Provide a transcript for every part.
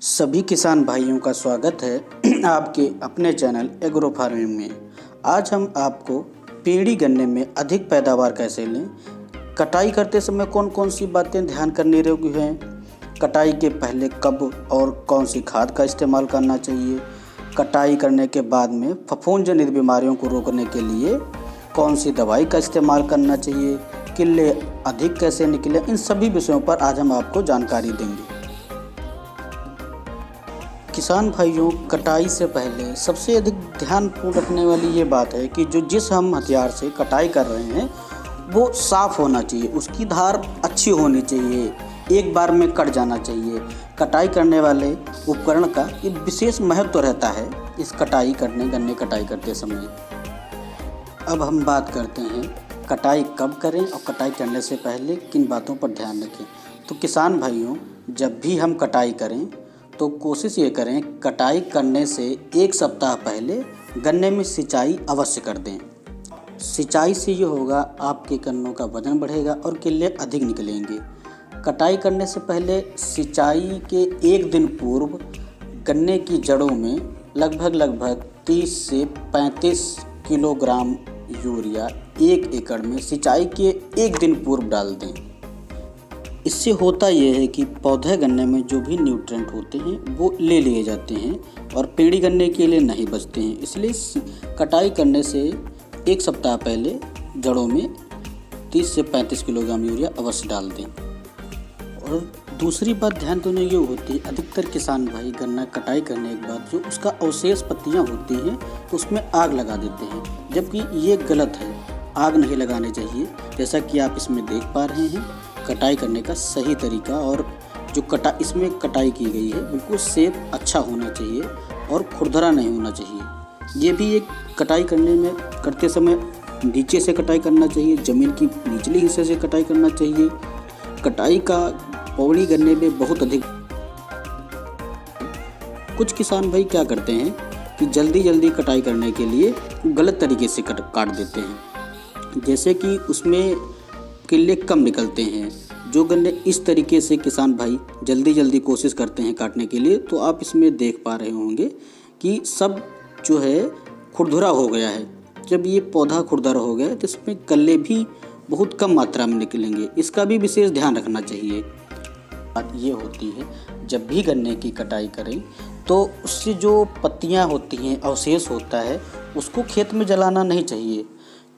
सभी किसान भाइयों का स्वागत है आपके अपने चैनल एग्रो फार्मिंग में। आज हम आपको पेड़ी गन्ने में अधिक पैदावार कैसे लें, कटाई करते समय कौन कौन सी बातें ध्यान करनी रहती हैं, कटाई के पहले कब और कौन सी खाद का इस्तेमाल करना चाहिए, कटाई करने के बाद में फफूंद जनित बीमारियों को रोकने के लिए कौन सी दवाई का इस्तेमाल करना चाहिए, किल्ले अधिक कैसे निकले, इन सभी विषयों पर आज हम आपको जानकारी देंगे। किसान भाइयों, कटाई से पहले सबसे अधिक ध्यानपूर्ण रखने वाली ये बात है कि जिस हम हथियार से कटाई कर रहे हैं वो साफ़ होना चाहिए, उसकी धार अच्छी होनी चाहिए, एक बार में कट जाना चाहिए। कटाई करने वाले उपकरण का एक विशेष महत्व रहता है इस गन्ने कटाई करते समय। अब हम बात करते हैं कटाई कब करें और कटाई करने से पहले किन बातों पर ध्यान रखें। तो किसान भाइयों, जब भी हम कटाई करें तो कोशिश ये करें कटाई करने से एक सप्ताह पहले गन्ने में सिंचाई अवश्य कर दें। सिंचाई से ये होगा, आपके गन्नों का वजन बढ़ेगा और किल्ले अधिक निकलेंगे। कटाई करने से पहले सिंचाई के एक दिन पूर्व गन्ने की जड़ों में लगभग 30 से 35 किलोग्राम यूरिया 1 एकड़ में सिंचाई के एक दिन पूर्व डाल दें। इससे होता यह है कि पौधे गन्ने में जो भी न्यूट्रिएंट होते हैं वो ले लिए जाते हैं और पेड़ी गन्ने के लिए नहीं बचते हैं। इसलिए कटाई करने से एक सप्ताह पहले जड़ों में 30 से 35 किलोग्राम यूरिया अवश्य डाल दें। और दूसरी बात ध्यान देने ये होती है, अधिकतर किसान भाई गन्ना कटाई करने के बाद जो उसका अवशेष पत्तियाँ होती हैं उसमें आग लगा देते हैं, जबकि ये गलत है। आग नहीं लगानी चाहिए। जैसा कि आप इसमें देख पा रहे हैं, कटाई करने का सही तरीका और जो इसमें कटाई की गई है बिल्कुल शेप अच्छा होना चाहिए और खुरदरा नहीं होना चाहिए। ये भी एक कटाई करते समय नीचे से कटाई करना चाहिए, ज़मीन की निचले हिस्से से कटाई करना चाहिए। कटाई का पौड़ी गन्ने में बहुत अधिक। कुछ किसान भाई क्या करते हैं कि जल्दी कटाई करने के लिए गलत तरीके से काट देते हैं, जैसे कि उसमें किल्ले कम निकलते हैं। जो गन्ने इस तरीके से किसान भाई जल्दी कोशिश करते हैं काटने के लिए, तो आप इसमें देख पा रहे होंगे कि सब जो है खुरदुरा हो गया है। जब ये पौधा खुरदरा हो गया तो इसमें कल्ले भी बहुत कम मात्रा में निकलेंगे। इसका भी विशेष ध्यान रखना चाहिए। बात ये होती है, जब भी गन्ने की कटाई करें तो उससे जो पत्तियाँ होती हैं, अवशेष होता है, उसको खेत में जलाना नहीं चाहिए,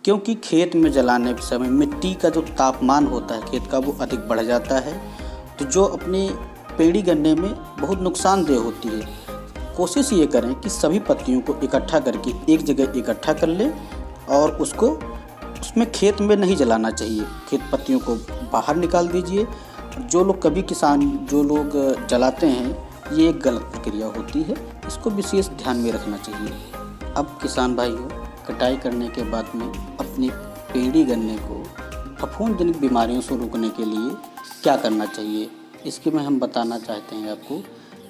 क्योंकि खेत में जलाने के समय मिट्टी का जो तापमान होता है खेत का वो अधिक बढ़ जाता है, तो जो अपने पेड़ी गन्ने में बहुत नुकसानदेह होती है। कोशिश ये करें कि सभी पत्तियों को इकट्ठा करके एक जगह इकट्ठा कर लें और उसमें खेत में नहीं जलाना चाहिए। खेत पत्तियों को बाहर निकाल दीजिए। जो लोग जलाते हैं, ये एक गलत प्रक्रिया होती है, इसको विशेष ध्यान में रखना चाहिए। अब किसान भाइयों, कटाई करने के बाद में अपनी पेड़ी गन्ने को फफूंद जनित बीमारियों से रोकने के लिए क्या करना चाहिए, इसके में हम बताना चाहते हैं आपको।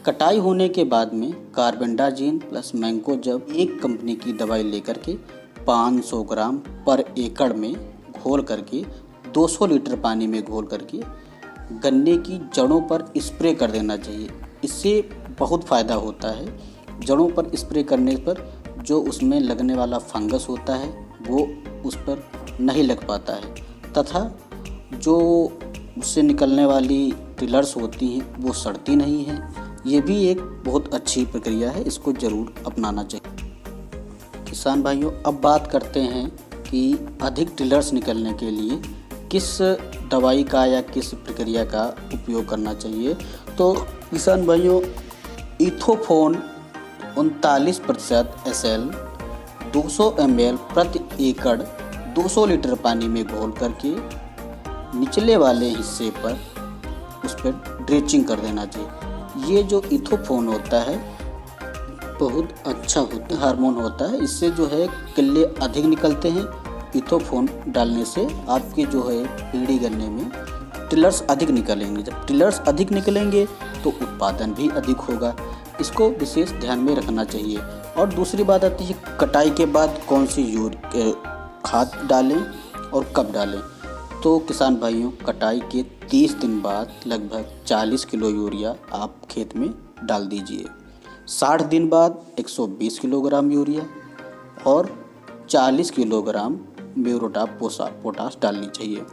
कटाई होने के बाद में कार्बेंडाजिम प्लस मैंकोजेब एक कंपनी की दवाई लेकर के 500 ग्राम पर एकड़ में घोल करके 200 लीटर पानी में घोल करके गन्ने की जड़ों पर स्प्रे कर देना चाहिए। इससे बहुत फ़ायदा होता है। जड़ों पर स्प्रे करने पर जो उसमें लगने वाला फंगस होता है वो उस पर नहीं लग पाता है, तथा जो उससे निकलने वाली टिलर्स होती हैं वो सड़ती नहीं हैं। ये भी एक बहुत अच्छी प्रक्रिया है, इसको ज़रूर अपनाना चाहिए। किसान भाइयों, अब बात करते हैं कि अधिक टिलर्स निकलने के लिए किस दवाई का या किस प्रक्रिया का उपयोग करना चाहिए। तो किसान भाइयों, इथोफोन 39% SL 200 ml प्रति एकड़ 200 लीटर पानी में घोल करके निचले वाले हिस्से पर उस पर ड्रेचिंग कर देना चाहिए। ये जो इथोफोन होता है बहुत अच्छा होता है, हार्मोन होता है। इससे जो है किल्ले अधिक निकलते हैं। इथोफोन डालने से आपके जो है पेड़ी गन्ने में टिलर्स अधिक निकलेंगे। जब टिलर्स अधिक निकलेंगे तो उत्पादन भी अधिक होगा। इसको विशेष ध्यान में रखना चाहिए। और दूसरी बात आती है, कटाई के बाद कौन सी खाद डालें और कब डालें। तो किसान भाइयों, कटाई के 30 दिन बाद लगभग 40 किलो यूरिया आप खेत में डाल दीजिए। 60 दिन बाद 120 किलोग्राम यूरिया और 40 किलोग्राम म्यूरेट पोटाश डालनी चाहिए।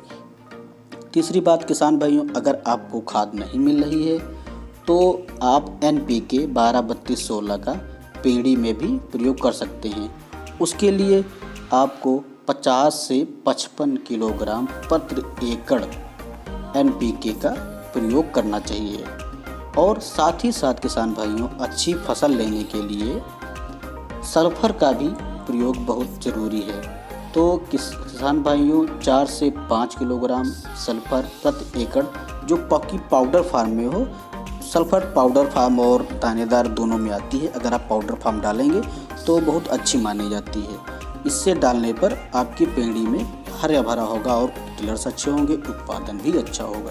तीसरी बात किसान भाइयों, अगर आपको खाद नहीं मिल रही है तो आप NPK 12-32-16 का पेड़ी में भी प्रयोग कर सकते हैं। उसके लिए आपको 50 से 55 किलोग्राम प्रति एकड़ NPK का प्रयोग करना चाहिए। और साथ ही साथ किसान भाइयों, अच्छी फसल लेने के लिए सल्फर का भी प्रयोग बहुत ज़रूरी है। तो किसान भाइयों, 4 से 5 किलोग्राम सल्फर प्रति एकड़ जो पक्की पाउडर फार्म में हो, सल्फर पाउडर फार्म और दानेदार दोनों में आती है, अगर आप पाउडर फार्म डालेंगे तो बहुत अच्छी मानी जाती है। इससे डालने पर आपकी पेड़ी में हरा भरा होगा और कलर्स अच्छे होंगे, उत्पादन भी अच्छा होगा।